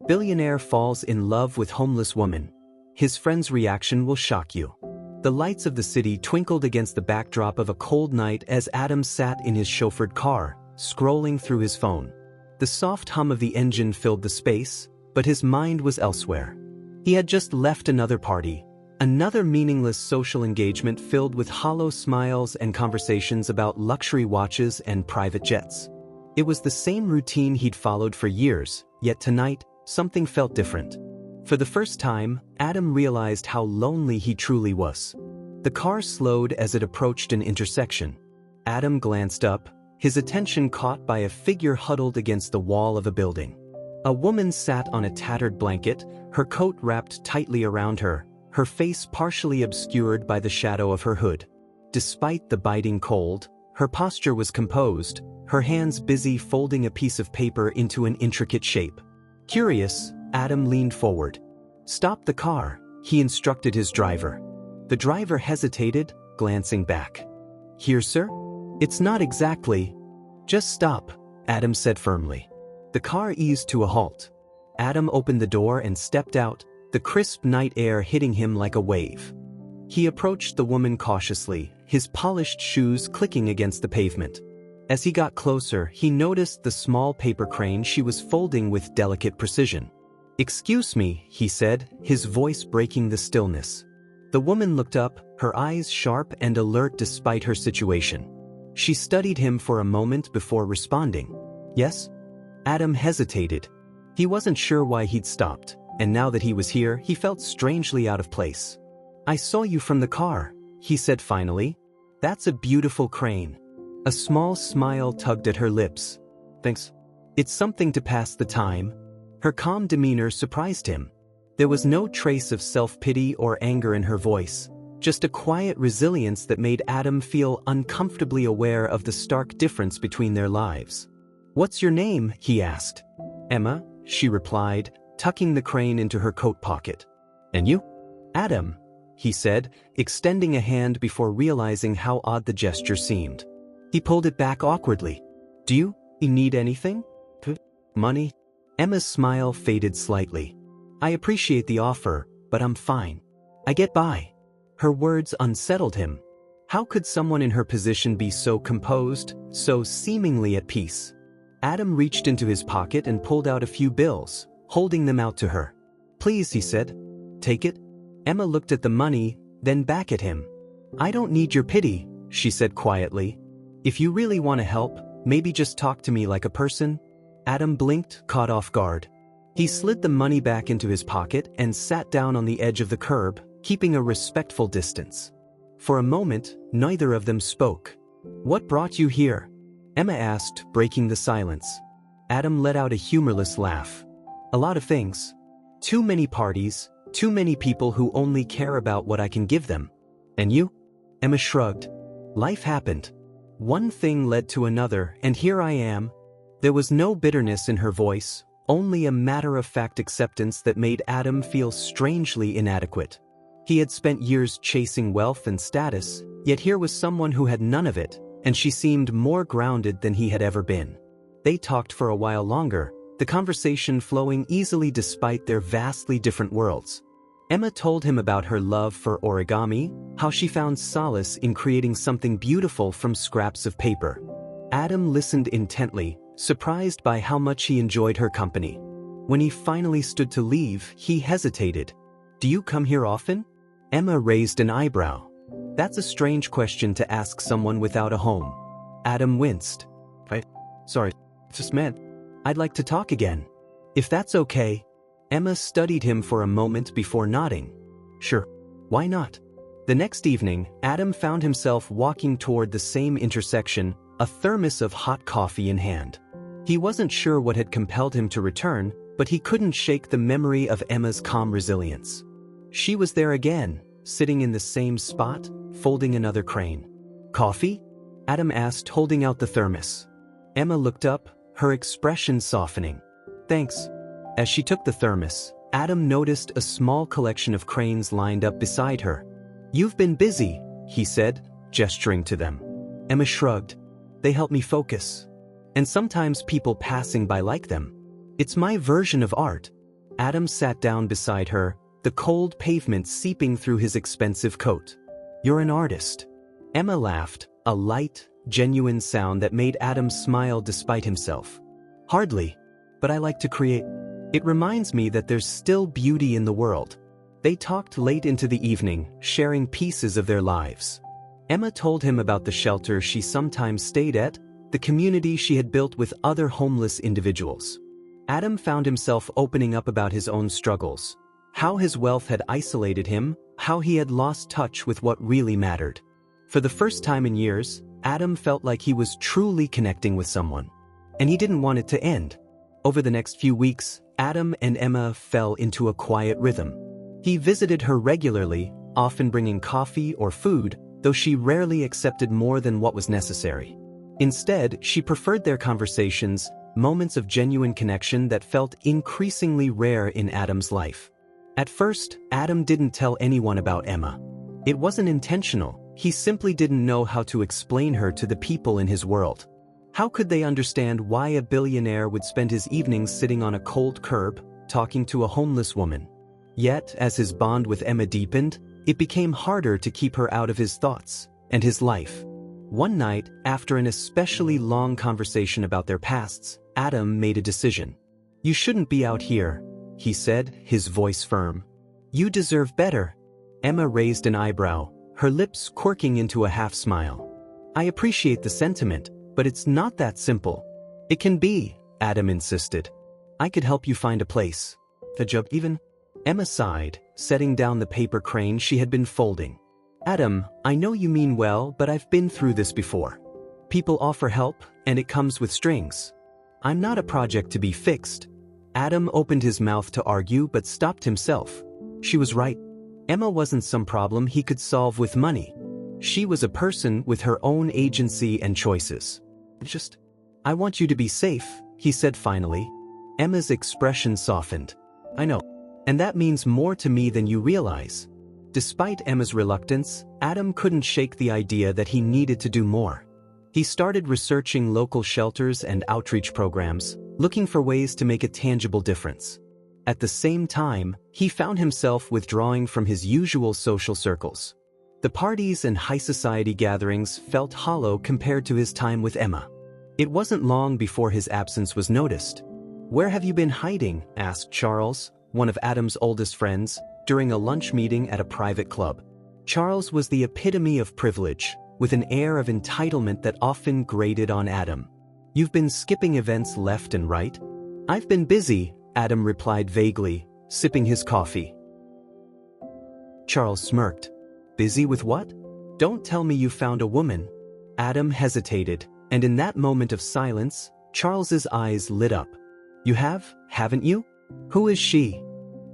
Billionaire falls in love with homeless woman. His friend's reaction will shock you. The lights of the city twinkled against the backdrop of a cold night as Adam sat in his chauffeured car, scrolling through his phone. The soft hum of the engine filled the space, but his mind was elsewhere. He had just left another party, another meaningless social engagement filled with hollow smiles and conversations about luxury watches and private jets. It was the same routine he'd followed for years, yet tonight, something felt different. For the first time, Adam realized how lonely he truly was. The car slowed as it approached an intersection. Adam glanced up, his attention caught by a figure huddled against the wall of a building. A woman sat on a tattered blanket, her coat wrapped tightly around her, her face partially obscured by the shadow of her hood. Despite the biting cold, her posture was composed, her hands busy folding a piece of paper into an intricate shape. Curious, Adam leaned forward. "Stop the car," he instructed his driver. The driver hesitated, glancing back. "Here, sir?" "It's not exactly." "Just stop," Adam said firmly. The car eased to a halt. Adam opened the door and stepped out, the crisp night air hitting him like a wave. He approached the woman cautiously, his polished shoes clicking against the pavement. As he got closer, he noticed the small paper crane she was folding with delicate precision. "Excuse me," he said, his voice breaking the stillness. The woman looked up, her eyes sharp and alert despite her situation. She studied him for a moment before responding. "Yes?" Adam hesitated. He wasn't sure why he'd stopped, and now that he was here, he felt strangely out of place. "I saw you from the car," he said finally. "That's a beautiful crane." A small smile tugged at her lips. "Thanks. It's something to pass the time." Her calm demeanor surprised him. There was no trace of self-pity or anger in her voice, just a quiet resilience that made Adam feel uncomfortably aware of the stark difference between their lives. "What's your name?" he asked. "Emma," she replied, tucking the crane into her coat pocket. "And you?" "Adam," he said, extending a hand before realizing how odd the gesture seemed. He pulled it back awkwardly. "Do you need anything? Money?" Emma's smile faded slightly. "I appreciate the offer, but I'm fine. I get by." Her words unsettled him. How could someone in her position be so composed, so seemingly at peace? Adam reached into his pocket and pulled out a few bills, holding them out to her. "Please," he said. "Take it." Emma looked at the money, then back at him. "I don't need your pity," she said quietly. "If you really want to help, maybe just talk to me like a person." Adam blinked, caught off guard. He slid the money back into his pocket and sat down on the edge of the curb, keeping a respectful distance. For a moment, neither of them spoke. "What brought you here?" Emma asked, breaking the silence. Adam let out a humorless laugh. "A lot of things. Too many parties, too many people who only care about what I can give them." "And you?" Emma shrugged. "Life happened. One thing led to another, and here I am." There was no bitterness in her voice, only a matter-of-fact acceptance that made Adam feel strangely inadequate. He had spent years chasing wealth and status, yet here was someone who had none of it, and she seemed more grounded than he had ever been. They talked for a while longer, the conversation flowing easily despite their vastly different worlds. Emma told him about her love for origami, how she found solace in creating something beautiful from scraps of paper. Adam listened intently, surprised by how much he enjoyed her company. When he finally stood to leave, he hesitated. "Do you come here often?" Emma raised an eyebrow. "That's a strange question to ask someone without a home." Adam winced. Sorry, just meant, I'd like to talk again." "If that's okay." Emma studied him for a moment before nodding. "Sure, why not?" The next evening, Adam found himself walking toward the same intersection, a thermos of hot coffee in hand. He wasn't sure what had compelled him to return, but he couldn't shake the memory of Emma's calm resilience. She was there again, sitting in the same spot, folding another crane. "Coffee?" Adam asked, holding out the thermos. Emma looked up, her expression softening. "Thanks." As she took the thermos, Adam noticed a small collection of cranes lined up beside her. "You've been busy," he said, gesturing to them. Emma shrugged. "They help me focus. And sometimes people passing by like them. It's my version of art." Adam sat down beside her, the cold pavement seeping through his expensive coat. "You're an artist." Emma laughed, a light, genuine sound that made Adam smile despite himself. "Hardly. But I like to create. It reminds me that there's still beauty in the world." They talked late into the evening, sharing pieces of their lives. Emma told him about the shelter she sometimes stayed at, the community she had built with other homeless individuals. Adam found himself opening up about his own struggles, how his wealth had isolated him, how he had lost touch with what really mattered. For the first time in years, Adam felt like he was truly connecting with someone. And he didn't want it to end. Over the next few weeks, Adam and Emma fell into a quiet rhythm. He visited her regularly, often bringing coffee or food, though she rarely accepted more than what was necessary. Instead, she preferred their conversations, moments of genuine connection that felt increasingly rare in Adam's life. At first, Adam didn't tell anyone about Emma. It wasn't intentional, he simply didn't know how to explain her to the people in his world. How could they understand why a billionaire would spend his evenings sitting on a cold curb, talking to a homeless woman? Yet, as his bond with Emma deepened, it became harder to keep her out of his thoughts and his life. One night, after an especially long conversation about their pasts, Adam made a decision. "You shouldn't be out here," he said, his voice firm. "You deserve better." Emma raised an eyebrow, her lips quirking into a half-smile. "I appreciate the sentiment, but it's not that simple." "It can be," Adam insisted. "I could help you find a place. A job even." Emma sighed, setting down the paper crane she had been folding. "Adam, I know you mean well, but I've been through this before. People offer help, and it comes with strings. I'm not a project to be fixed." Adam opened his mouth to argue but stopped himself. She was right. Emma wasn't some problem he could solve with money. She was a person with her own agency and choices. "I want you to be safe," he said finally. Emma's expression softened. "I know. And that means more to me than you realize." Despite Emma's reluctance, Adam couldn't shake the idea that he needed to do more. He started researching local shelters and outreach programs, looking for ways to make a tangible difference. At the same time, he found himself withdrawing from his usual social circles. The parties and high society gatherings felt hollow compared to his time with Emma. It wasn't long before his absence was noticed. "Where have you been hiding?" asked Charles, one of Adam's oldest friends, during a lunch meeting at a private club. Charles was the epitome of privilege, with an air of entitlement that often grated on Adam. "You've been skipping events left and right?" "I've been busy," Adam replied vaguely, sipping his coffee. Charles smirked. "Busy with what? Don't tell me you found a woman." Adam hesitated, and in that moment of silence, Charles's eyes lit up. "You have, haven't you? Who is she?"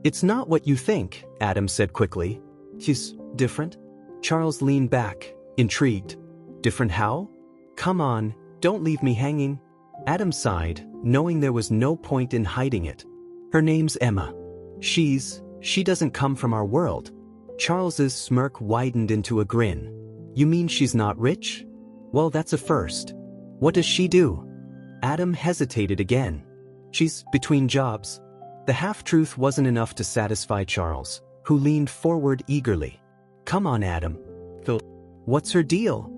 "It's not what you think," Adam said quickly. "She's different." Charles leaned back, intrigued. "Different how? Come on, don't leave me hanging." Adam sighed, knowing there was no point in hiding it. "Her name's Emma. She doesn't come from our world." Charles's smirk widened into a grin. "You mean she's not rich? Well, that's a first. What does she do?" Adam hesitated again. "She's between jobs." The half-truth wasn't enough to satisfy Charles, who leaned forward eagerly. "Come on, Adam. What's her deal?"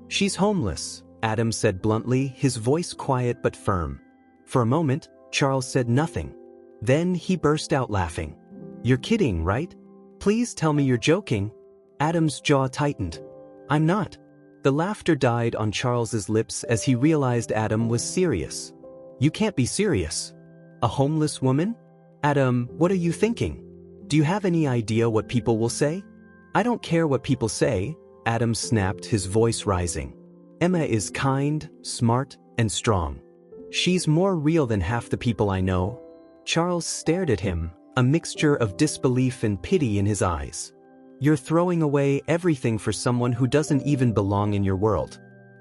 "She's homeless," Adam said bluntly, his voice quiet but firm. For a moment, Charles said nothing. Then he burst out laughing. "You're kidding, right? Please tell me you're joking." Adam's jaw tightened. "I'm not." The laughter died on Charles's lips as he realized Adam was serious. "You can't be serious. A homeless woman? Adam, what are you thinking? Do you have any idea what people will say?" "I don't care what people say," Adam snapped, his voice rising. "Emma is kind, smart, and strong. She's more real than half the people I know." Charles stared at him, a mixture of disbelief and pity in his eyes. "You're throwing away everything for someone who doesn't even belong in your world.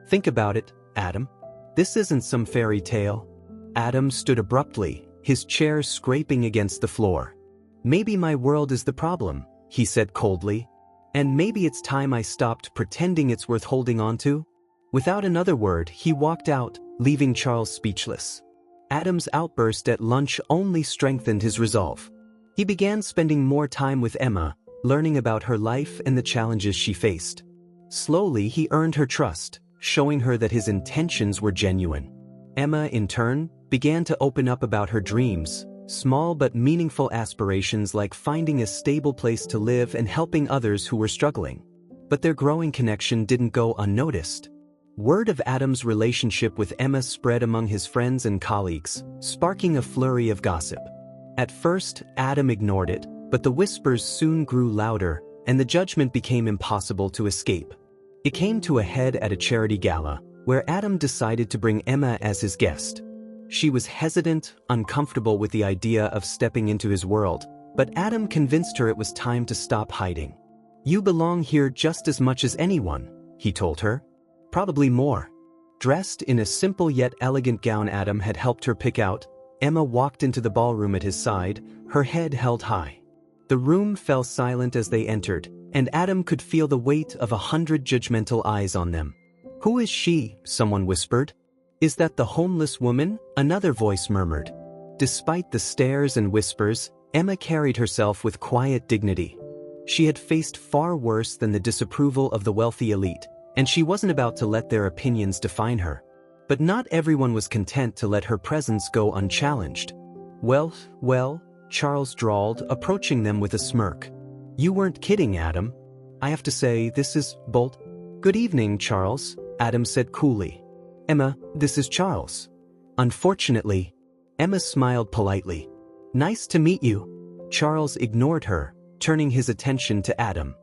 Think about it, Adam. This isn't some fairy tale." Adam stood abruptly, his chair scraping against the floor. "Maybe my world is the problem," he said coldly. "And maybe it's time I stopped pretending it's worth holding on to." Without another word, he walked out, leaving Charles speechless. Adam's outburst at lunch only strengthened his resolve. He began spending more time with Emma, learning about her life and the challenges she faced. Slowly, he earned her trust, showing her that his intentions were genuine. Emma, in turn, began to open up about her dreams, small but meaningful aspirations like finding a stable place to live and helping others who were struggling. But their growing connection didn't go unnoticed. Word of Adam's relationship with Emma spread among his friends and colleagues, sparking a flurry of gossip. At first, Adam ignored it, but the whispers soon grew louder, and the judgment became impossible to escape. It came to a head at a charity gala, where Adam decided to bring Emma as his guest. She was hesitant, uncomfortable with the idea of stepping into his world, but Adam convinced her it was time to stop hiding. "You belong here just as much as anyone," he told her. Probably more. Dressed in a simple yet elegant gown Adam had helped her pick out, Emma walked into the ballroom at his side, her head held high. The room fell silent as they entered, and Adam could feel the weight of 100 judgmental eyes on them. "Who is she?" someone whispered. "Is that the homeless woman?" another voice murmured. Despite the stares and whispers, Emma carried herself with quiet dignity. She had faced far worse than the disapproval of the wealthy elite, and she wasn't about to let their opinions define her. But not everyone was content to let her presence go unchallenged. Well, Charles drawled, approaching them with a smirk. "You weren't kidding, Adam. I have to say, this is bold." "Good evening, Charles," Adam said coolly. "Emma, this is Charles." Unfortunately, Emma smiled politely. "Nice to meet you." Charles ignored her, turning his attention to Adam.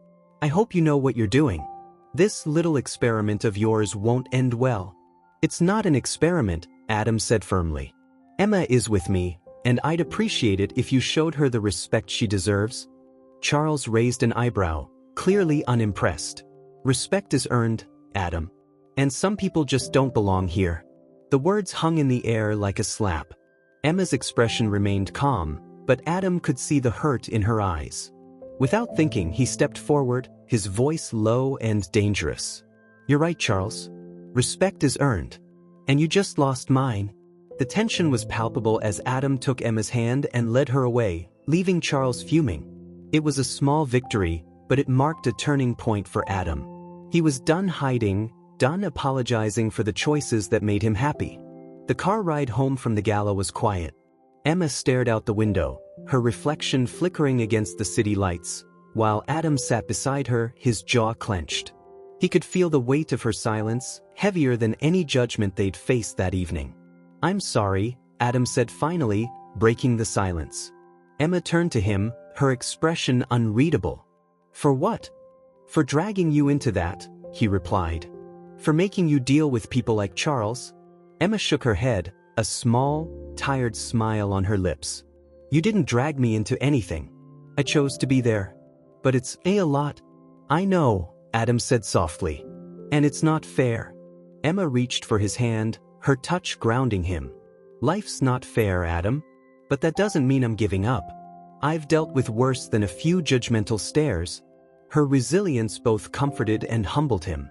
"I hope you know what you're doing. This little experiment of yours won't end well." "It's not an experiment," Adam said firmly. "Emma is with me, and I'd appreciate it if you showed her the respect she deserves." Charles raised an eyebrow, clearly unimpressed. "Respect is earned, Adam. And some people just don't belong here." The words hung in the air like a slap. Emma's expression remained calm, but Adam could see the hurt in her eyes. Without thinking, he stepped forward, his voice low and dangerous. "You're right, Charles. Respect is earned. And you just lost mine." The tension was palpable as Adam took Emma's hand and led her away, leaving Charles fuming. It was a small victory, but it marked a turning point for Adam. He was done hiding, done apologizing for the choices that made him happy. The car ride home from the gala was quiet. Emma stared out the window, her reflection flickering against the city lights, while Adam sat beside her, his jaw clenched. He could feel the weight of her silence, heavier than any judgment they'd faced that evening. "I'm sorry," Adam said finally, breaking the silence. Emma turned to him, her expression unreadable. "For what?" "For dragging you into that," he replied. "For making you deal with people like Charles." Emma shook her head, a small, tired smile on her lips. "You didn't drag me into anything. I chose to be there. But it's a lot." "I know," Adam said softly. "And it's not fair." Emma reached for his hand, her touch grounding him. "Life's not fair, Adam. But that doesn't mean I'm giving up. I've dealt with worse than a few judgmental stares." Her resilience both comforted and humbled him.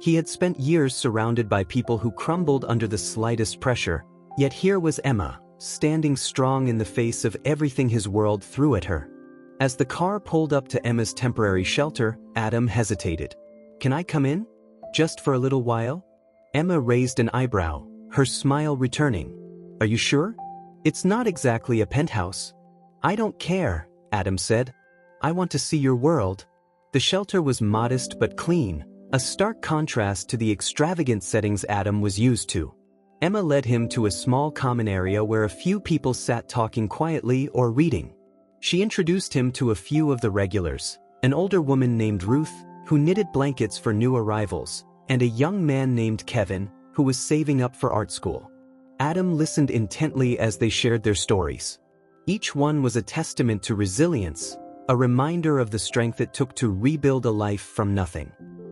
He had spent years surrounded by people who crumbled under the slightest pressure, yet here was Emma, standing strong in the face of everything his world threw at her. As the car pulled up to Emma's temporary shelter, Adam hesitated. "Can I come in? Just for a little while?" Emma raised an eyebrow, her smile returning. "Are you sure? It's not exactly a penthouse." "I don't care," Adam said. "I want to see your world." The shelter was modest but clean, a stark contrast to the extravagant settings Adam was used to. Emma led him to a small common area where a few people sat talking quietly or reading. She introduced him to a few of the regulars, an older woman named Ruth, who knitted blankets for new arrivals, and a young man named Kevin, who was saving up for art school. Adam listened intently as they shared their stories. Each one was a testament to resilience, a reminder of the strength it took to rebuild a life from nothing.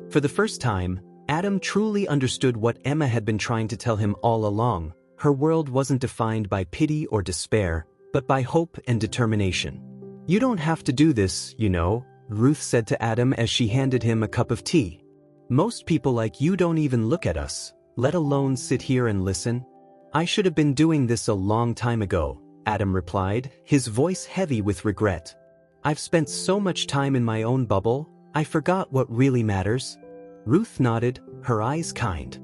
For the first time, Adam truly understood what Emma had been trying to tell him all along. Her world wasn't defined by pity or despair, but by hope and determination. "You don't have to do this, you know," Ruth said to Adam as she handed him a cup of tea. "Most people like you don't even look at us, let alone sit here and listen. I should have been doing this a long time ago," Adam replied, his voice heavy with regret. I've spent so much time in my own bubble, I forgot what really matters. Ruth nodded, her eyes kind.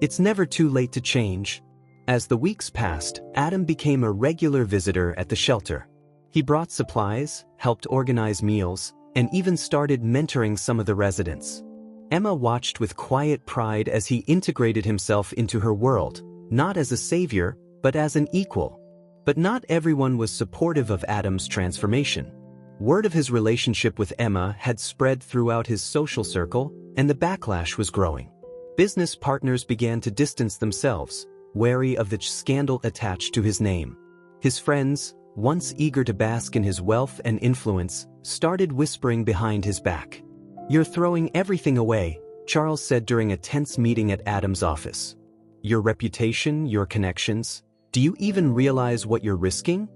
It's never too late to change. As the weeks passed, Adam became a regular visitor at the shelter. He brought supplies, helped organize meals, and even started mentoring some of the residents. Emma watched with quiet pride as he integrated himself into her world, not as a savior, but as an equal. But not everyone was supportive of Adam's transformation. Word of his relationship with Emma had spread throughout his social circle, and the backlash was growing. Business partners began to distance themselves, wary of the scandal attached to his name. His friends, once eager to bask in his wealth and influence, started whispering behind his back. You're throwing everything away, Charles said during a tense meeting at Adam's office. Your reputation, your connections. Do you even realize what you're risking?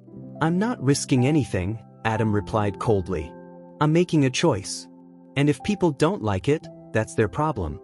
I'm not risking anything, Adam replied coldly. I'm making a choice. And if people don't like it, that's their problem.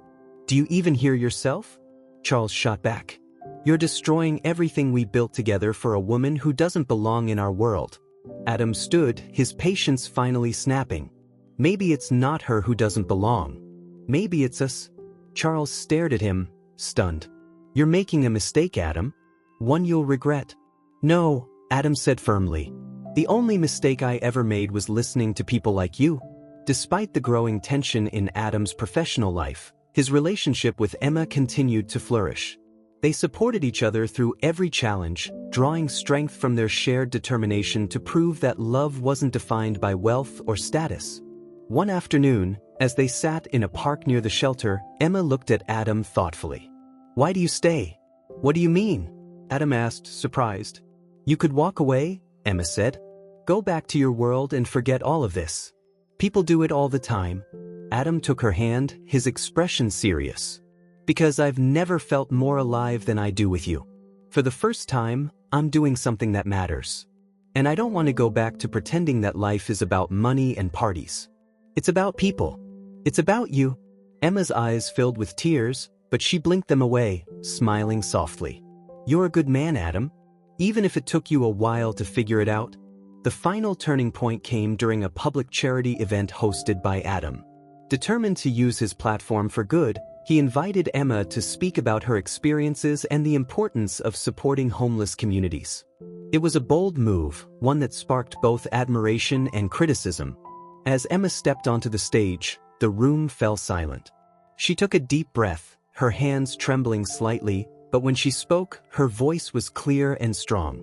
Do you even hear yourself? Charles shot back. You're destroying everything we built together for a woman who doesn't belong in our world. Adam stood, his patience finally snapping. Maybe it's not her who doesn't belong. Maybe it's us. Charles stared at him, stunned. You're making a mistake, Adam. One you'll regret. No, Adam said firmly. The only mistake I ever made was listening to people like you. Despite the growing tension in Adam's professional life, his relationship with Emma continued to flourish. They supported each other through every challenge, drawing strength from their shared determination to prove that love wasn't defined by wealth or status. One afternoon, as they sat in a park near the shelter, Emma looked at Adam thoughtfully. Why do you stay? What do you mean? Adam asked, surprised. You could walk away, Emma said. Go back to your world and forget all of this. People do it all the time. Adam took her hand, his expression serious. Because I've never felt more alive than I do with you. For the first time, I'm doing something that matters. And I don't want to go back to pretending that life is about money and parties. It's about people. It's about you. Emma's eyes filled with tears, but she blinked them away, smiling softly. You're a good man, Adam. Even if it took you a while to figure it out. The final turning point came during a public charity event hosted by Adam. Determined to use his platform for good, he invited Emma to speak about her experiences and the importance of supporting homeless communities. It was a bold move, one that sparked both admiration and criticism. As Emma stepped onto the stage, the room fell silent. She took a deep breath, her hands trembling slightly, but when she spoke, her voice was clear and strong.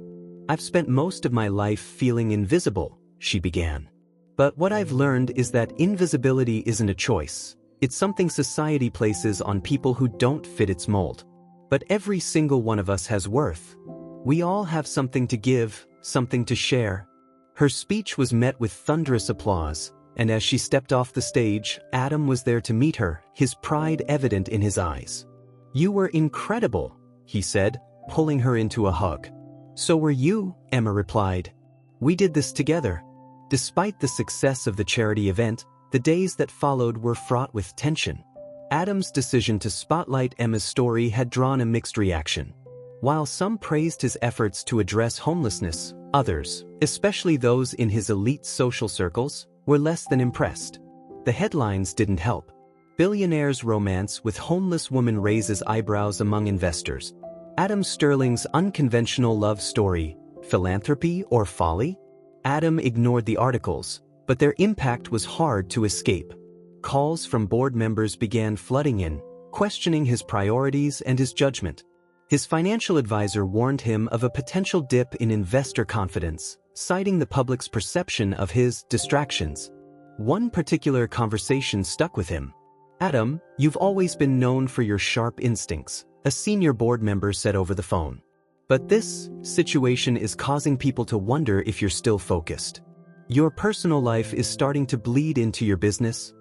I've spent most of my life feeling invisible, she began. But what I've learned is that invisibility isn't a choice. It's something society places on people who don't fit its mold. But every single one of us has worth. We all have something to give, something to share. Her speech was met with thunderous applause, and as she stepped off the stage, Adam was there to meet her, his pride evident in his eyes. You were incredible, he said, pulling her into a hug. So were you, Emma replied. We did this together. Despite the success of the charity event, the days that followed were fraught with tension. Adam's decision to spotlight Emma's story had drawn a mixed reaction. While some praised his efforts to address homelessness, others, especially those in his elite social circles, were less than impressed. The headlines didn't help. Billionaire's romance with homeless woman raises eyebrows among investors. Adam Sterling's unconventional love story, philanthropy or folly? Adam ignored the articles, but their impact was hard to escape. Calls from board members began flooding in, questioning his priorities and his judgment. His financial advisor warned him of a potential dip in investor confidence, citing the public's perception of his distractions. One particular conversation stuck with him. Adam, you've always been known for your sharp instincts, a senior board member said over the phone. But this situation is causing people to wonder if you're still focused. Your personal life is starting to bleed into your business.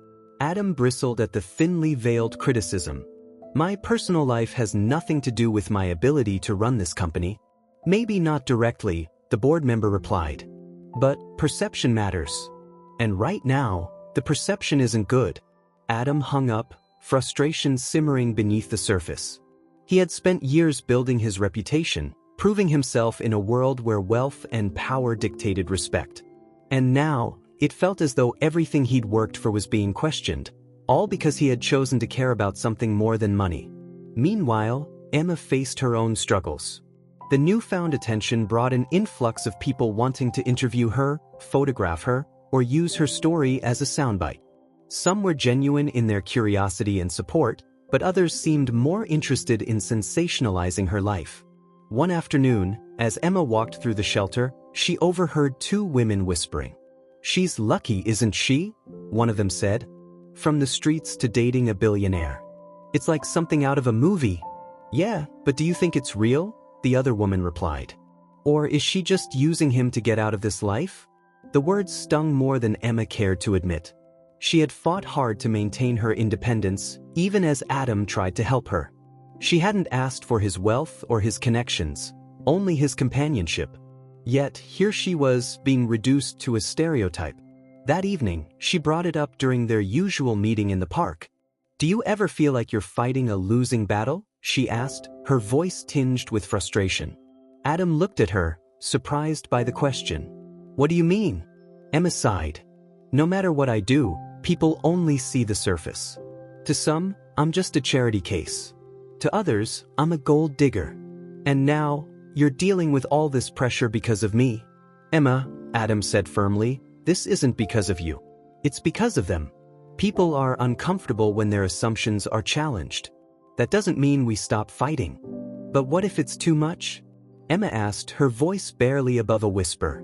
Adam bristled at the thinly veiled criticism. My personal life has nothing to do with my ability to run this company. Maybe not directly, the board member replied. But perception matters. And right now, the perception isn't good. Adam hung up, frustration simmering beneath the surface. He had spent years building his reputation, proving himself in a world where wealth and power dictated respect. And now, it felt as though everything he'd worked for was being questioned, all because he had chosen to care about something more than money. Meanwhile, Emma faced her own struggles. The newfound attention brought an influx of people wanting to interview her, photograph her, or use her story as a soundbite. Some were genuine in their curiosity and support, but others seemed more interested in sensationalizing her life. One afternoon, as Emma walked through the shelter, she overheard two women whispering. "She's lucky, isn't she?" one of them said. "From the streets to dating a billionaire. It's like something out of a movie." "Yeah, but do you think it's real?" the other woman replied. "Or is she just using him to get out of this life?" The words stung more than Emma cared to admit. She had fought hard to maintain her independence, even as Adam tried to help her. She hadn't asked for his wealth or his connections, only his companionship. Yet, here she was, being reduced to a stereotype. That evening, she brought it up during their usual meeting in the park. "Do you ever feel like you're fighting a losing battle?" she asked, her voice tinged with frustration. Adam looked at her, surprised by the question. "What do you mean?" Emma sighed. "No matter what I do, people only see the surface. To some, I'm just a charity case. To others, I'm a gold digger. And now, you're dealing with all this pressure because of me." "Emma," Adam said firmly, "this isn't because of you. It's because of them. People are uncomfortable when their assumptions are challenged. That doesn't mean we stop fighting." "But what if it's too much?" Emma asked, her voice barely above a whisper.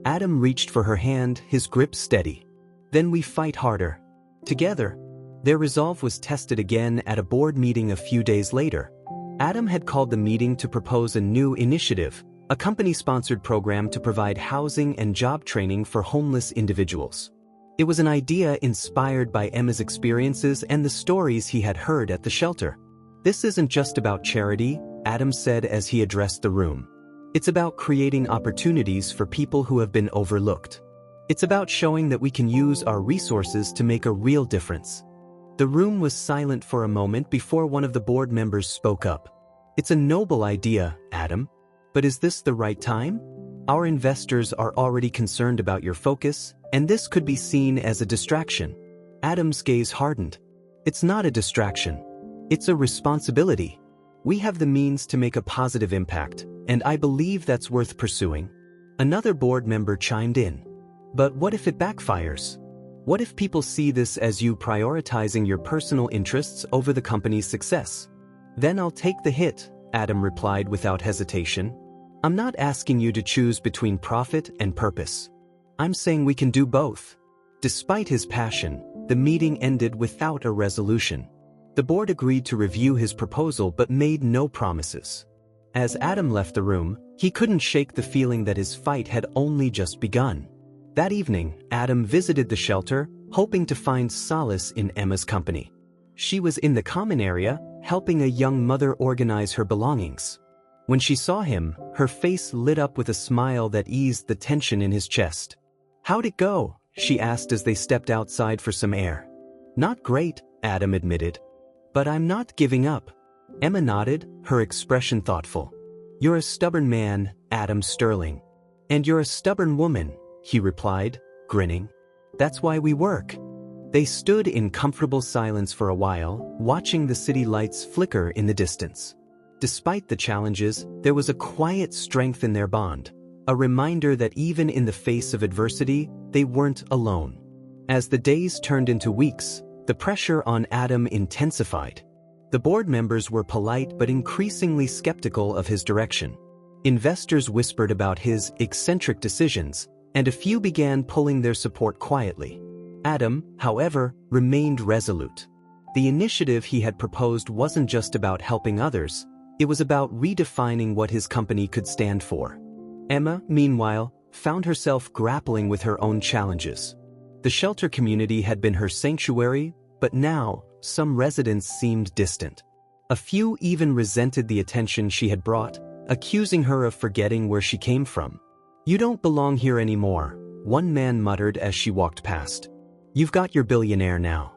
Adam reached for her hand, his grip steady. "Then we fight harder. Together." Their resolve was tested again at a board meeting a few days later. Adam had called the meeting to propose a new initiative, a company-sponsored program to provide housing and job training for homeless individuals. It was an idea inspired by Emma's experiences and the stories he had heard at the shelter. "This isn't just about charity," Adam said as he addressed the room. "It's about creating opportunities for people who have been overlooked. It's about showing that we can use our resources to make a real difference." The room was silent for a moment before one of the board members spoke up. "It's a noble idea, Adam. But is this the right time? Our investors are already concerned about your focus, and this could be seen as a distraction." Adam's gaze hardened. "It's not a distraction. It's a responsibility. We have the means to make a positive impact, and I believe that's worth pursuing." Another board member chimed in. "But what if it backfires? What if people see this as you prioritizing your personal interests over the company's success?" "Then I'll take the hit," Adam replied without hesitation. "I'm not asking you to choose between profit and purpose. I'm saying we can do both." Despite his passion, the meeting ended without a resolution. The board agreed to review his proposal but made no promises. As Adam left the room, he couldn't shake the feeling that his fight had only just begun. That evening, Adam visited the shelter, hoping to find solace in Emma's company. She was in the common area, helping a young mother organize her belongings. When she saw him, her face lit up with a smile that eased the tension in his chest. "How'd it go?" she asked as they stepped outside for some air. "Not great," Adam admitted. "But I'm not giving up." Emma nodded, her expression thoughtful. "You're a stubborn man, Adam Sterling. And you're a stubborn woman," he replied, grinning. "That's why we work." They stood in comfortable silence for a while, watching the city lights flicker in the distance. Despite the challenges, there was a quiet strength in their bond, a reminder that even in the face of adversity, they weren't alone. As the days turned into weeks, the pressure on Adam intensified. The board members were polite but increasingly skeptical of his direction. Investors whispered about his eccentric decisions, and a few began pulling their support quietly. Adam, however, remained resolute. The initiative he had proposed wasn't just about helping others, it was about redefining what his company could stand for. Emma, meanwhile, found herself grappling with her own challenges. The shelter community had been her sanctuary, but now, some residents seemed distant. A few even resented the attention she had brought, accusing her of forgetting where she came from. "You don't belong here anymore," one man muttered as she walked past. "You've got your billionaire now.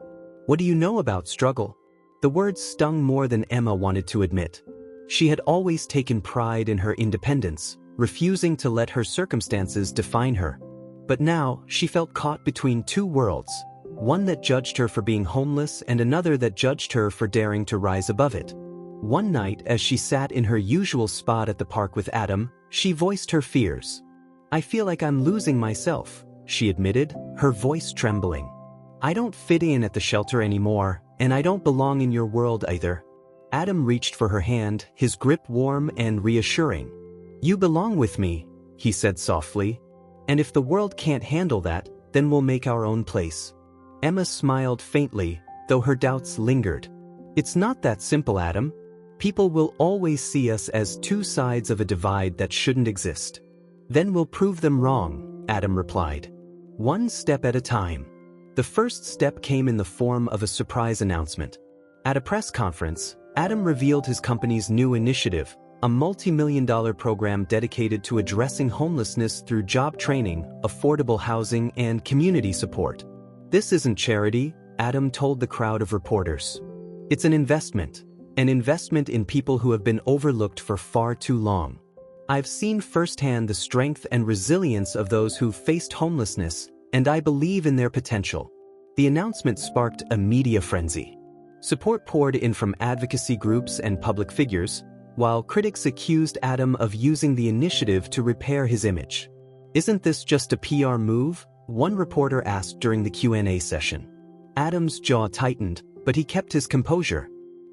What do you know about struggle?" The words stung more than Emma wanted to admit. She had always taken pride in her independence, refusing to let her circumstances define her. But now, she felt caught between two worlds, one that judged her for being homeless and another that judged her for daring to rise above it. One night, as she sat in her usual spot at the park with Adam, she voiced her fears. "I feel like I'm losing myself," she admitted, her voice trembling. "I don't fit in at the shelter anymore, and I don't belong in your world either." Adam reached for her hand, his grip warm and reassuring. "You belong with me," he said softly. "And if the world can't handle that, then we'll make our own place." Emma smiled faintly, though her doubts lingered. "It's not that simple, Adam. People will always see us as two sides of a divide that shouldn't exist." "Then we'll prove them wrong," Adam replied. "One step at a time." The first step came in the form of a surprise announcement. At a press conference, Adam revealed his company's new initiative, a multi-million-dollar program dedicated to addressing homelessness through job training, affordable housing, and community support. "This isn't charity," Adam told the crowd of reporters. "It's an investment in people who have been overlooked for far too long. I've seen firsthand the strength and resilience of those who've faced homelessness, and I believe in their potential." The announcement sparked a media frenzy. Support poured in from advocacy groups and public figures, while critics accused Adam of using the initiative to repair his image. "Isn't this just a PR move?" one reporter asked during the Q&A session. Adam's jaw tightened, but he kept his composure.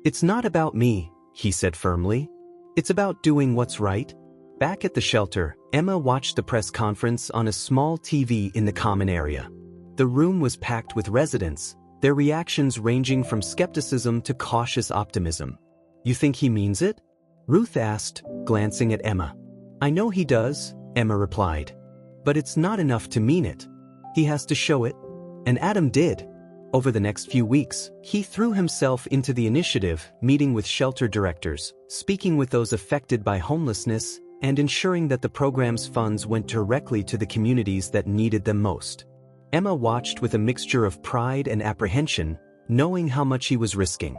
"It's not about me," he said firmly. "It's about doing what's right." Back at the shelter, Emma watched the press conference on a small TV in the common area. The room was packed with residents, their reactions ranging from skepticism to cautious optimism. "You think he means it?" Ruth asked, glancing at Emma. "I know he does," Emma replied. "But it's not enough to mean it. He has to show it." And Adam did. Over the next few weeks, he threw himself into the initiative, meeting with shelter directors, speaking with those affected by homelessness, and ensuring that the program's funds went directly to the communities that needed them most. Emma watched with a mixture of pride and apprehension, knowing how much he was risking.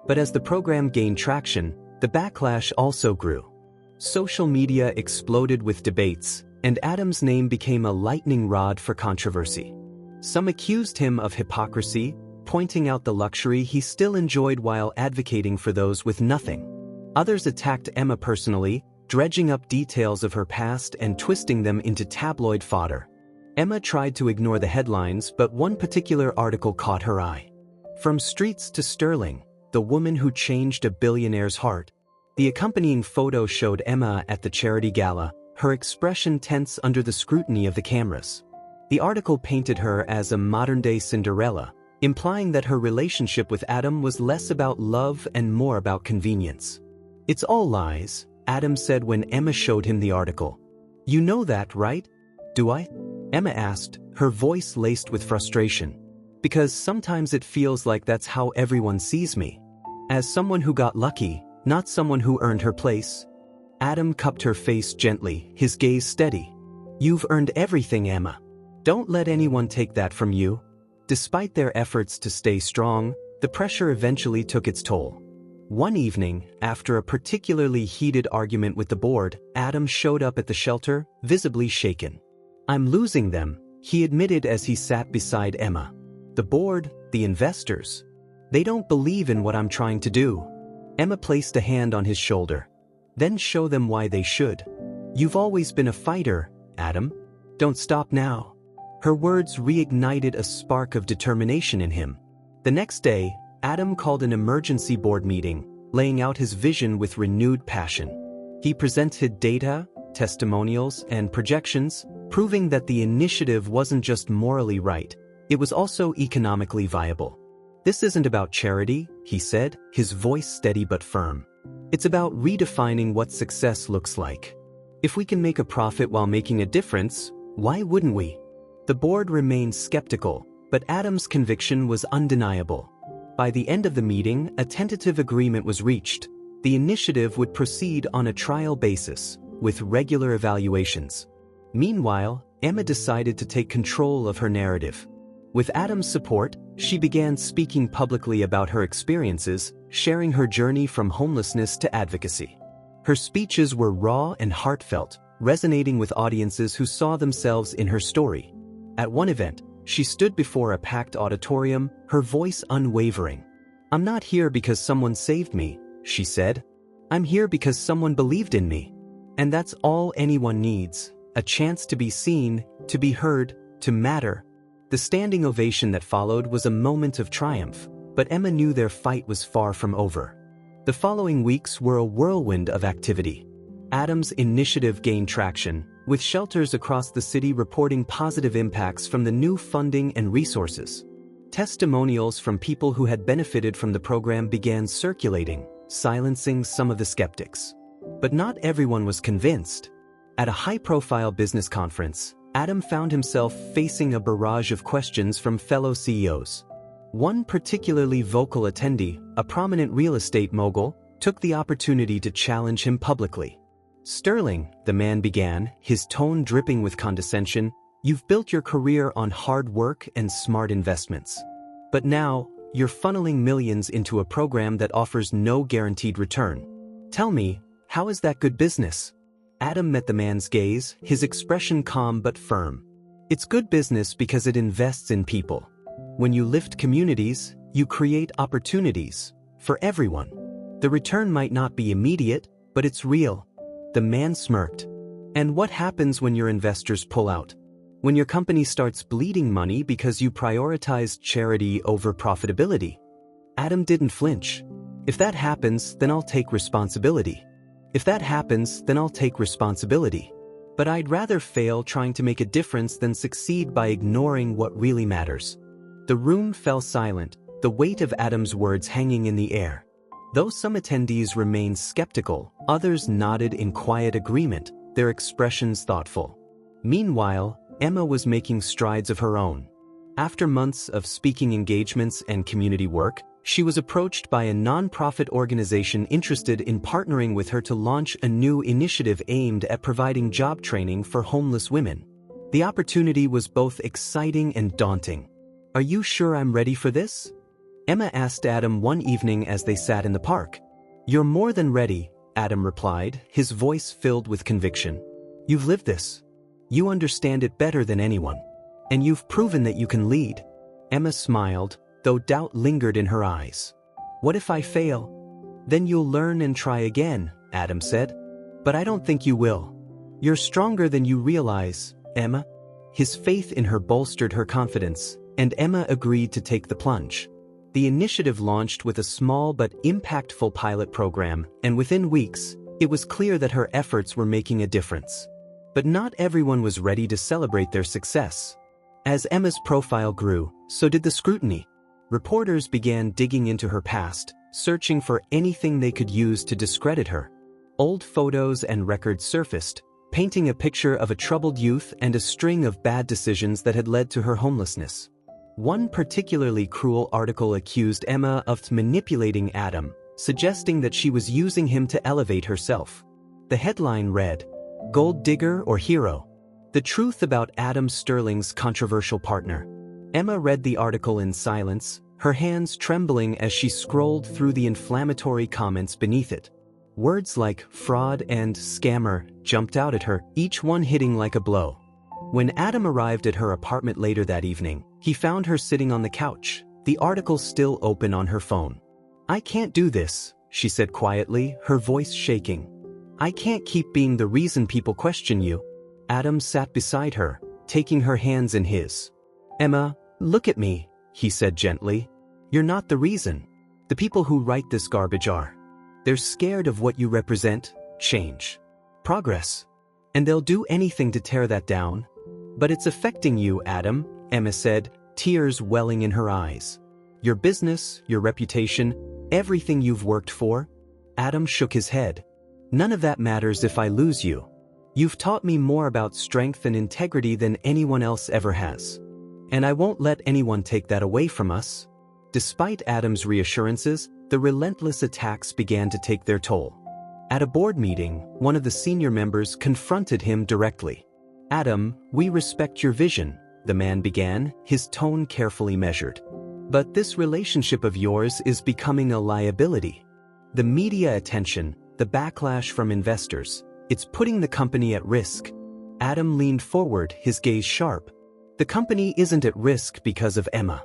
But as the program gained traction, the backlash also grew. Social media exploded with debates, and Adam's name became a lightning rod for controversy. Some accused him of hypocrisy, pointing out the luxury he still enjoyed while advocating for those with nothing. Others attacked Emma personally, dredging up details of her past and twisting them into tabloid fodder. Emma tried to ignore the headlines, but one particular article caught her eye. "From Streets to Sterling, the woman who changed a billionaire's heart." The accompanying photo showed Emma at the charity gala, her expression tense under the scrutiny of the cameras. The article painted her as a modern-day Cinderella, implying that her relationship with Adam was less about love and more about convenience. "It's all lies," Adam said when Emma showed him the article. "You know that, right?" "Do I?" Emma asked, her voice laced with frustration. "Because sometimes it feels like that's how everyone sees me. As someone who got lucky, not someone who earned her place." Adam cupped her face gently, his gaze steady. "You've earned everything, Emma. Don't let anyone take that from you." Despite their efforts to stay strong, the pressure eventually took its toll. One evening, after a particularly heated argument with the board, Adam showed up at the shelter, visibly shaken. "I'm losing them," he admitted as he sat beside Emma. "The board, the investors. They don't believe in what I'm trying to do." Emma placed a hand on his shoulder. "Then show them why they should. You've always been a fighter, Adam. Don't stop now." Her words reignited a spark of determination in him. The next day, Adam called an emergency board meeting, laying out his vision with renewed passion. He presented data, testimonials, and projections, proving that the initiative wasn't just morally right, it was also economically viable. "This isn't about charity," he said, his voice steady but firm. "It's about redefining what success looks like. If we can make a profit while making a difference, why wouldn't we?" The board remained skeptical, but Adam's conviction was undeniable. By the end of the meeting, a tentative agreement was reached. The initiative would proceed on a trial basis, with regular evaluations. Meanwhile, Emma decided to take control of her narrative. With Adam's support, she began speaking publicly about her experiences, sharing her journey from homelessness to advocacy. Her speeches were raw and heartfelt, resonating with audiences who saw themselves in her story. At one event, she stood before a packed auditorium, her voice unwavering. "I'm not here because someone saved me," she said. "I'm here because someone believed in me. And that's all anyone needs, a chance to be seen, to be heard, to matter." The standing ovation that followed was a moment of triumph, but Emma knew their fight was far from over. The following weeks were a whirlwind of activity. Adam's initiative gained traction, with shelters across the city reporting positive impacts from the new funding and resources. Testimonials from people who had benefited from the program began circulating, silencing some of the skeptics. But not everyone was convinced. At a high-profile business conference, Adam found himself facing a barrage of questions from fellow CEOs. One particularly vocal attendee, a prominent real estate mogul, took the opportunity to challenge him publicly. "Sterling," the man began, his tone dripping with condescension, "you've built your career on hard work and smart investments. But now, you're funneling millions into a program that offers no guaranteed return. Tell me, how is that good business?" Adam met the man's gaze, his expression calm but firm. "It's good business because it invests in people. When you lift communities, you create opportunities for everyone. The return might not be immediate, but it's real." The man smirked. "And what happens when your investors pull out? When your company starts bleeding money because you prioritized charity over profitability?" Adam didn't flinch. "If that happens, then I'll take responsibility. If that happens, then I'll take responsibility. But I'd rather fail trying to make a difference than succeed by ignoring what really matters." The room fell silent, the weight of Adam's words hanging in the air. Though some attendees remained skeptical, others nodded in quiet agreement, their expressions thoughtful. Meanwhile, Emma was making strides of her own. After months of speaking engagements and community work, she was approached by a nonprofit organization interested in partnering with her to launch a new initiative aimed at providing job training for homeless women. The opportunity was both exciting and daunting. "Are you sure I'm ready for this?" Emma asked Adam one evening as they sat in the park. "You're more than ready," Adam replied, his voice filled with conviction. "You've lived this. You understand it better than anyone. And you've proven that you can lead." Emma smiled, though doubt lingered in her eyes. "What if I fail?" "Then you'll learn and try again," Adam said. "But I don't think you will. You're stronger than you realize, Emma." His faith in her bolstered her confidence, and Emma agreed to take the plunge. The initiative launched with a small but impactful pilot program, and within weeks, it was clear that her efforts were making a difference. But not everyone was ready to celebrate their success. As Emma's profile grew, so did the scrutiny. Reporters began digging into her past, searching for anything they could use to discredit her. Old photos and records surfaced, painting a picture of a troubled youth and a string of bad decisions that had led to her homelessness. One particularly cruel article accused Emma of manipulating Adam, suggesting that she was using him to elevate herself. The headline read, "Gold Digger or Hero? The Truth About Adam Sterling's Controversial Partner." Emma read the article in silence, her hands trembling as she scrolled through the inflammatory comments beneath it. Words like fraud and scammer jumped out at her, each one hitting like a blow. When Adam arrived at her apartment later that evening, he found her sitting on the couch, the article still open on her phone. "I can't do this," she said quietly, her voice shaking. "I can't keep being the reason people question you." Adam sat beside her, taking her hands in his. "Emma, look at me," he said gently. "You're not the reason. The people who write this garbage are. They're scared of what you represent, change, progress. And they'll do anything to tear that down. But it's affecting you, Adam," Emma said, tears welling in her eyes. "Your business, your reputation, everything you've worked for." Adam shook his head. "None of that matters if I lose you. You've taught me more about strength and integrity than anyone else ever has. And I won't let anyone take that away from us." Despite Adam's reassurances, the relentless attacks began to take their toll. At a board meeting, one of the senior members confronted him directly. "Adam, we respect your vision," the man began, his tone carefully measured. "But this relationship of yours is becoming a liability. The media attention, the backlash from investors. It's putting the company at risk. Adam leaned forward, his gaze sharp. The company isn't at risk because of Emma.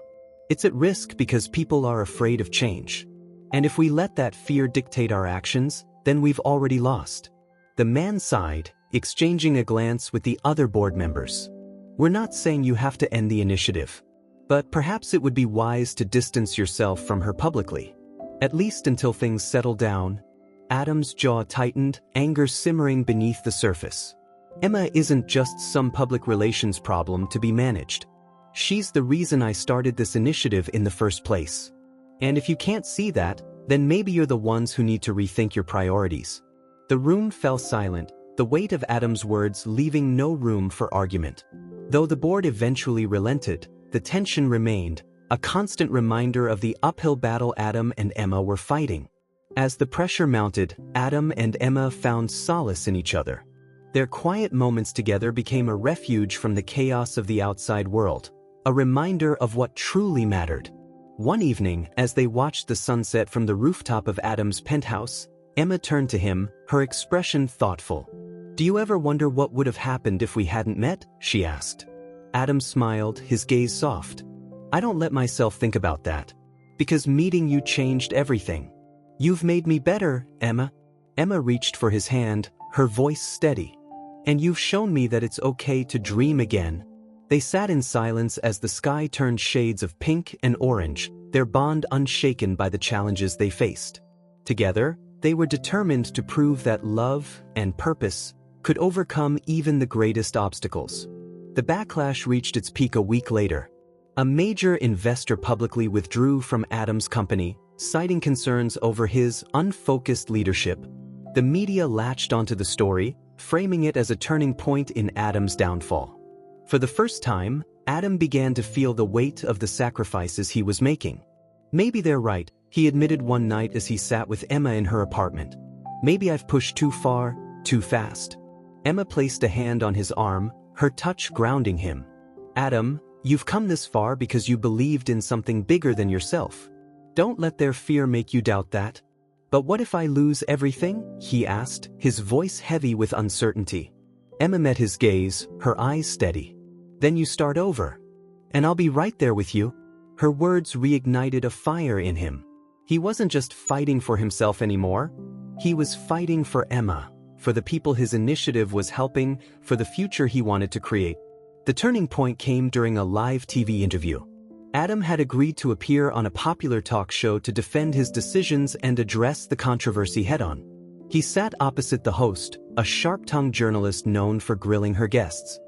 It's at risk because people are afraid of change. And if we let that fear dictate our actions, then we've already lost. The man sighed, exchanging a glance with the other board members. We're not saying you have to end the initiative. But perhaps it would be wise to distance yourself from her publicly. At least until things settle down. Adam's jaw tightened, anger simmering beneath the surface. Emma isn't just some public relations problem to be managed. She's the reason I started this initiative in the first place. And if you can't see that, then maybe you're the ones who need to rethink your priorities. The room fell silent, the weight of Adam's words leaving no room for argument. Though the board eventually relented, the tension remained, a constant reminder of the uphill battle Adam and Emma were fighting. As the pressure mounted, Adam and Emma found solace in each other. Their quiet moments together became a refuge from the chaos of the outside world, a reminder of what truly mattered. One evening, as they watched the sunset from the rooftop of Adam's penthouse, Emma turned to him, her expression thoughtful. "Do you ever wonder what would have happened if we hadn't met?" she asked. Adam smiled, his gaze soft. "I don't let myself think about that. Because meeting you changed everything. You've made me better, Emma." Emma reached for his hand, her voice steady. "And you've shown me that it's okay to dream again." They sat in silence as the sky turned shades of pink and orange, their bond unshaken by the challenges they faced. Together, they were determined to prove that love and purpose could overcome even the greatest obstacles. The backlash reached its peak a week later. A major investor publicly withdrew from Adam's company, citing concerns over his unfocused leadership. The media latched onto the story, framing it as a turning point in Adam's downfall. For the first time, Adam began to feel the weight of the sacrifices he was making. "Maybe they're right," he admitted one night as he sat with Emma in her apartment. "Maybe I've pushed too far, too fast." Emma placed a hand on his arm, her touch grounding him. "Adam, you've come this far because you believed in something bigger than yourself. Don't let their fear make you doubt that." "But what if I lose everything?" he asked, his voice heavy with uncertainty. Emma met his gaze, her eyes steady. "Then you start over. And I'll be right there with you." Her words reignited a fire in him. He wasn't just fighting for himself anymore. He was fighting for Emma, for the people his initiative was helping, for the future he wanted to create. The turning point came during a live TV interview. Adam had agreed to appear on a popular talk show to defend his decisions and address the controversy head-on. He sat opposite the host, a sharp-tongued journalist known for grilling her guests.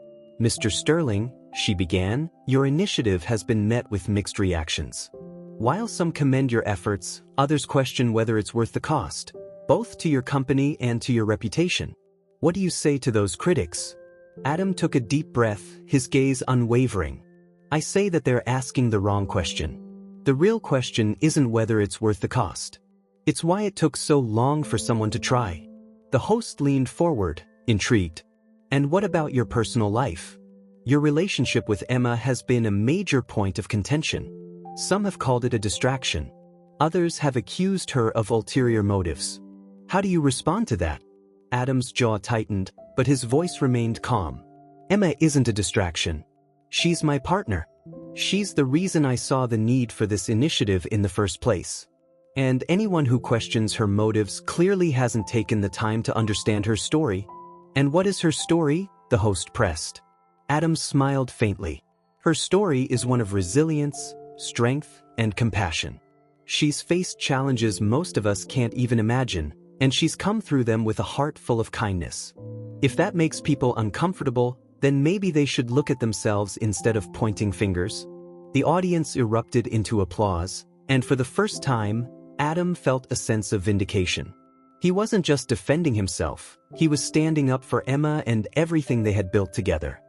"Mr. Sterling," she began, "your initiative has been met with mixed reactions. While some commend your efforts, others question whether it's worth the cost, both to your company and to your reputation. What do you say to those critics?" Adam took a deep breath, his gaze unwavering. "I say that they're asking the wrong question. The real question isn't whether it's worth the cost. It's why it took so long for someone to try." The host leaned forward, intrigued. "And what about your personal life? Your relationship with Emma has been a major point of contention. Some have called it a distraction. Others have accused her of ulterior motives. How do you respond to that?" Adam's jaw tightened, but his voice remained calm. "Emma isn't a distraction. She's my partner. She's the reason I saw the need for this initiative in the first place. And anyone who questions her motives clearly hasn't taken the time to understand her story." "And what is her story?" the host pressed. Adam smiled faintly. "Her story is one of resilience, strength, and compassion. She's faced challenges most of us can't even imagine, and she's come through them with a heart full of kindness. If that makes people uncomfortable, then maybe they should look at themselves instead of pointing fingers." The audience erupted into applause, and for the first time, Adam felt a sense of vindication. He wasn't just defending himself, he was standing up for Emma and everything they had built together.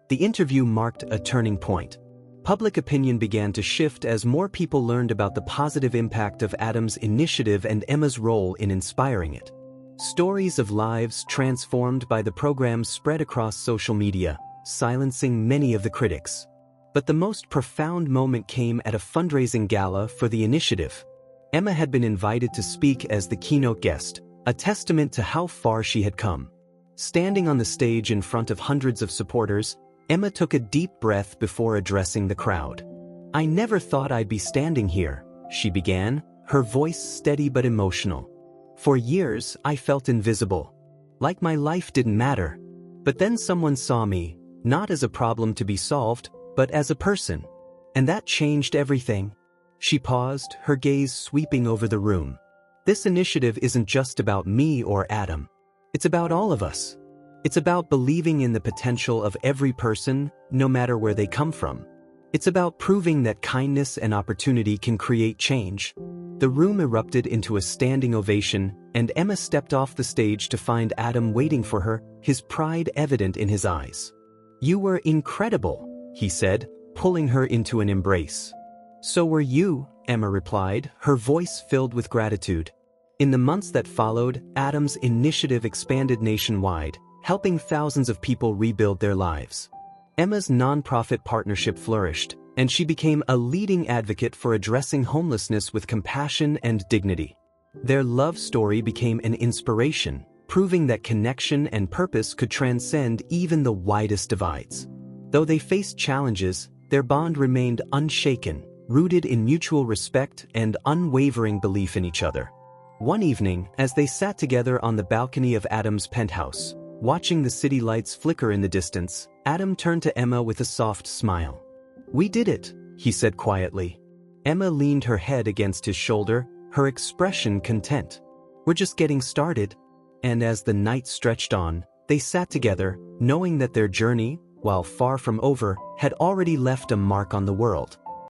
The interview marked a turning point. Public opinion began to shift as more people learned about the positive impact of Adam's initiative and Emma's role in inspiring it. Stories of lives transformed by the program spread across social media, silencing many of the critics. But the most profound moment came at a fundraising gala for the initiative. Emma had been invited to speak as the keynote guest, a testament to how far she had come. Standing on the stage in front of hundreds of supporters, Emma took a deep breath before addressing the crowd. "I never thought I'd be standing here," she began, her voice steady but emotional. "For years, I felt invisible. Like my life didn't matter. But then someone saw me, not as a problem to be solved, but as a person. And that changed everything." She paused, her gaze sweeping over the room. "This initiative isn't just about me or Adam. It's about all of us. It's about believing in the potential of every person, no matter where they come from. It's about proving that kindness and opportunity can create change." The room erupted into a standing ovation, and Emma stepped off the stage to find Adam waiting for her, his pride evident in his eyes. "You were incredible," he said, pulling her into an embrace. "So were you," Emma replied, her voice filled with gratitude. In the months that followed, Adam's initiative expanded nationwide, helping thousands of people rebuild their lives. Emma's nonprofit partnership flourished, and she became a leading advocate for addressing homelessness with compassion and dignity. Their love story became an inspiration, proving that connection and purpose could transcend even the widest divides. Though they faced challenges, their bond remained unshaken, rooted in mutual respect and unwavering belief in each other. One evening, as they sat together on the balcony of Adam's penthouse, watching the city lights flicker in the distance, Adam turned to Emma with a soft smile. "We did it," he said quietly. Emma leaned her head against his shoulder, her expression content. "We're just getting started." And as the night stretched on, they sat together, knowing that their journey, while far from over, had already left a mark on the world.